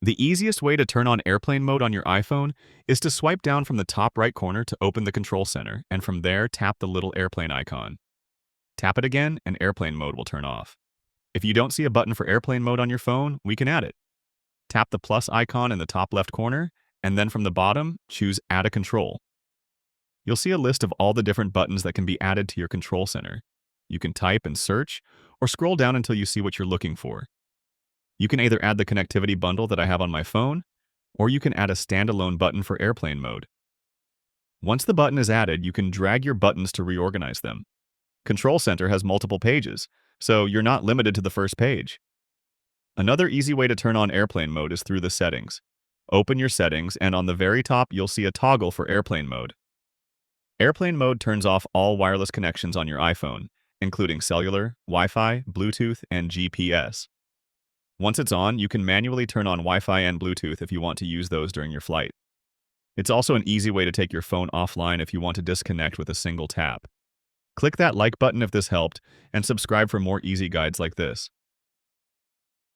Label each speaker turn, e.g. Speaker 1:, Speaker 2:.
Speaker 1: The easiest way to turn on airplane mode on your iPhone is to swipe down from the top right corner to open the control center, and from there tap the little airplane icon. Tap it again and airplane mode will turn off. If you don't see a button for airplane mode on your phone, we can add it. Tap the plus icon in the top left corner, and then from the bottom, choose Add a Control. You'll see a list of all the different buttons that can be added to your control center. You can type and search, or scroll down until you see what you're looking for. You can either add the connectivity bundle that I have on my phone, or you can add a standalone button for airplane mode. Once the button is added, you can drag your buttons to reorganize them. Control Center has multiple pages, so you're not limited to the first page. Another easy way to turn on airplane mode is through the settings. Open your settings, and on the very top, you'll see a toggle for airplane mode. Airplane mode turns off all wireless connections on your iPhone, including cellular, Wi-Fi, Bluetooth, and GPS. Once it's on, you can manually turn on Wi-Fi and Bluetooth if you want to use those during your flight. It's also an easy way to take your phone offline if you want to disconnect with a single tap. Click that like button if this helped, and subscribe for more easy guides like this.